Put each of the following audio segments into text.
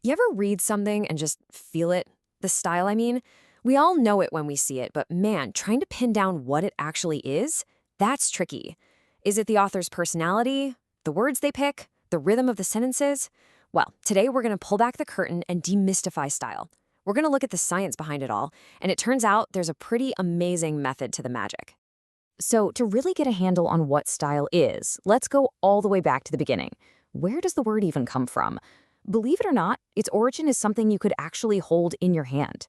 You ever read something and just feel it? The style, I mean? We all know it when we see it, but man, trying to pin down what it actually is, that's tricky. Is it the author's personality? The words they pick? The rhythm of the sentences? Well, today we're going to pull back the curtain and demystify style. We're going to look at the science behind it all, and it turns out there's a pretty amazing method to the magic. So, to really get a handle on what style is, let's go all the way back to the beginning. Where does the word even come from? Believe it or not, its origin is something you could actually hold in your hand.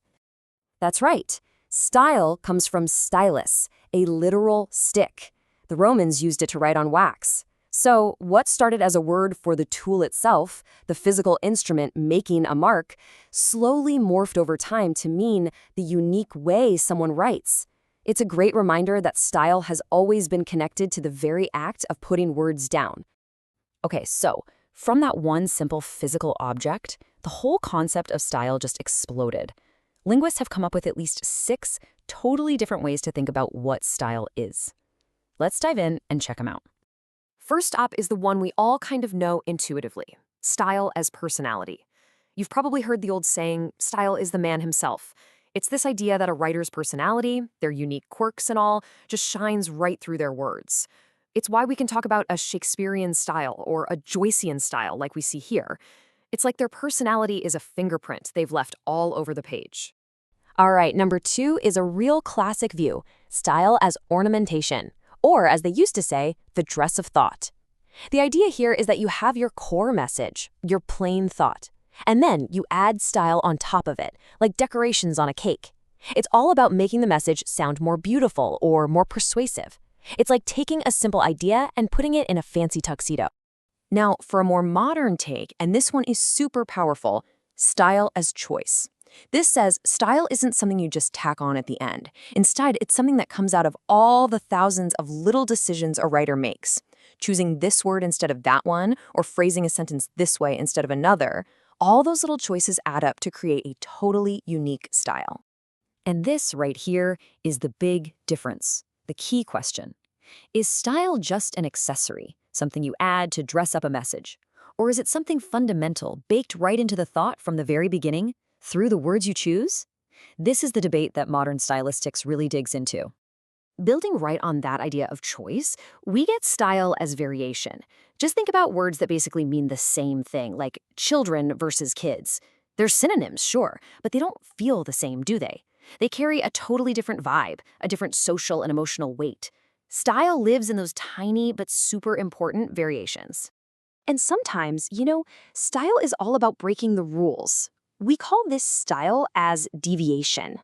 That's right. Style comes from stylus, a literal stick. The Romans used it to write on wax. So, what started as a word for the tool itself, the physical instrument making a mark, slowly morphed over time to mean the unique way someone writes. It's a great reminder that style has always been connected to the very act of putting words down. Okay, so from that one simple physical object, the whole concept of style just exploded. Linguists have come up with at least 6 totally different ways to think about what style is. Let's dive in and check them out. First up is the one we all kind of know intuitively, style as personality. You've probably heard the old saying, style is the man himself. It's this idea that a writer's personality, their unique quirks and all, just shines right through their words. It's why we can talk about a Shakespearean style or a Joycean style like we see here. It's like their personality is a fingerprint they've left all over the page. All right, number 2 is a real classic view, style as ornamentation, or as they used to say, the dress of thought. The idea here is that you have your core message, your plain thought, and then you add style on top of it, like decorations on a cake. It's all about making the message sound more beautiful or more persuasive. It's like taking a simple idea and putting it in a fancy tuxedo. Now, for a more modern take, and this one is super powerful, style as choice. This says style isn't something you just tack on at the end. Instead, it's something that comes out of all the thousands of little decisions a writer makes. Choosing this word instead of that one, or phrasing a sentence this way instead of another, all those little choices add up to create a totally unique style. And this right here is the big difference, the key question. Is style just an accessory, something you add to dress up a message? Or is it something fundamental, baked right into the thought from the very beginning, through the words you choose? This is the debate that modern stylistics really digs into. Building right on that idea of choice, we get style as variation. Just think about words that basically mean the same thing, like children versus kids. They're synonyms, sure, but they don't feel the same, do they? They carry a totally different vibe, a different social and emotional weight. Style lives in those tiny but super important variations. And sometimes, style is all about breaking the rules. We call this style as deviation.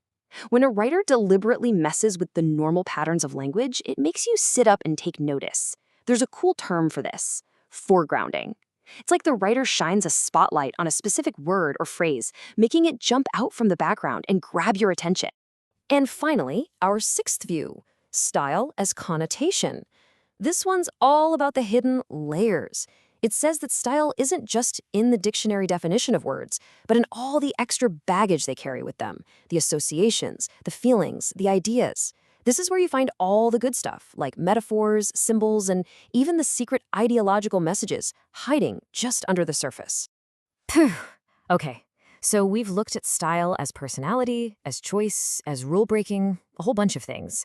When a writer deliberately messes with the normal patterns of language, it makes you sit up and take notice. There's a cool term for this, foregrounding. It's like the writer shines a spotlight on a specific word or phrase, making it jump out from the background and grab your attention. And finally, our 6th view, style as connotation. This one's all about the hidden layers. It says that style isn't just in the dictionary definition of words, but in all the extra baggage they carry with them, the associations, the feelings, the ideas. This is where you find all the good stuff, like metaphors, symbols, and even the secret ideological messages hiding just under the surface. Phew. Okay, so we've looked at style as personality, as choice, as rule-breaking, a whole bunch of things.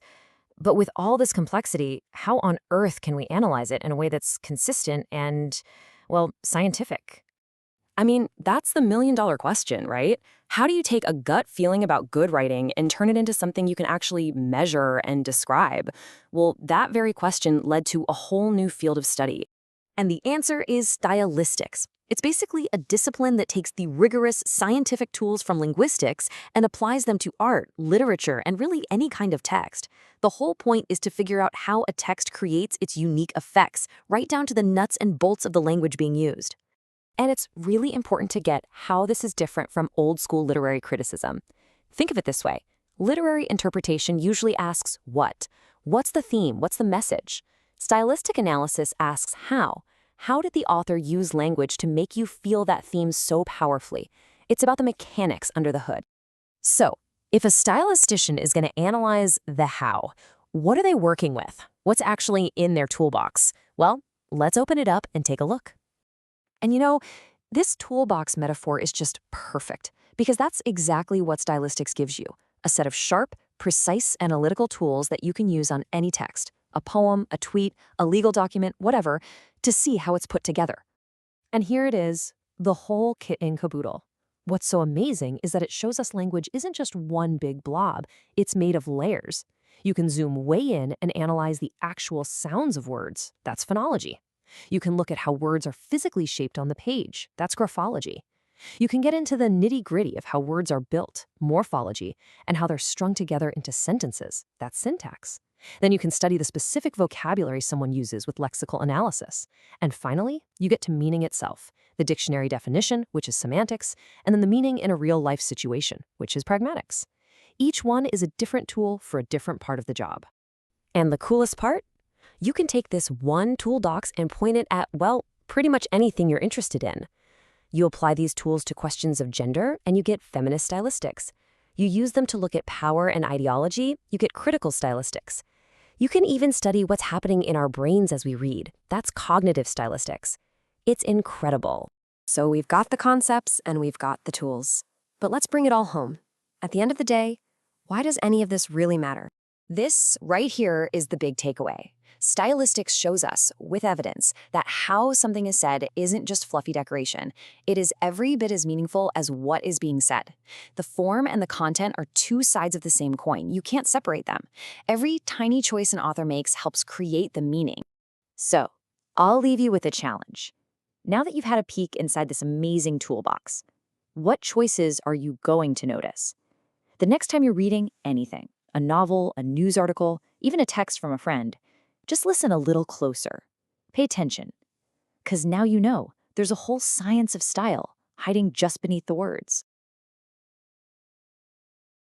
But with all this complexity, how on earth can we analyze it in a way that's consistent and, well, scientific? I mean, that's the million-dollar question, right? How do you take a gut feeling about good writing and turn it into something you can actually measure and describe? Well, that very question led to a whole new field of study. And the answer is stylistics. It's basically a discipline that takes the rigorous scientific tools from linguistics and applies them to art, literature, and really any kind of text. The whole point is to figure out how a text creates its unique effects, right down to the nuts and bolts of the language being used. And it's really important to get how this is different from old-school literary criticism. Think of it this way. Literary interpretation usually asks what? What's the theme? What's the message? Stylistic analysis asks how. How did the author use language to make you feel that theme so powerfully? It's about the mechanics under the hood. So, if a stylistician is going to analyze the how, what are they working with? What's actually in their toolbox? Well, let's open it up and take a look. And This toolbox metaphor is just perfect because that's exactly what stylistics gives you, a set of sharp, precise analytical tools that you can use on any text, a poem, a tweet, a legal document, whatever, to see how it's put together. And here it is, the whole kit and caboodle. What's so amazing is that it shows us language isn't just one big blob, it's made of layers. You can zoom way in and analyze the actual sounds of words. That's phonology. You can look at how words are physically shaped on the page. That's graphology. You can get into the nitty-gritty of how words are built, morphology, and how they're strung together into sentences. That's syntax. Then you can study the specific vocabulary someone uses with lexical analysis. And finally, you get to meaning itself, the dictionary definition, which is semantics, and then the meaning in a real-life situation, which is pragmatics. Each one is a different tool for a different part of the job. And the coolest part? You can take this one toolbox and point it at, well, pretty much anything you're interested in. You apply these tools to questions of gender, and you get feminist stylistics. You use them to look at power and ideology, you get critical stylistics. You can even study what's happening in our brains as we read. That's cognitive stylistics. It's incredible. So we've got the concepts and we've got the tools. But let's bring it all home. At the end of the day, why does any of this really matter? This right here is the big takeaway. Stylistics shows us, with evidence, that how something is said isn't just fluffy decoration. It is every bit as meaningful as what is being said. The form and the content are two sides of the same coin. You can't separate them. Every tiny choice an author makes helps create the meaning. So, I'll leave you with a challenge. Now that you've had a peek inside this amazing toolbox, what choices are you going to notice? The next time you're reading anything, a novel, a news article, even a text from a friend, just listen a little closer. Pay attention. Because now you know there's a whole science of style hiding just beneath the words.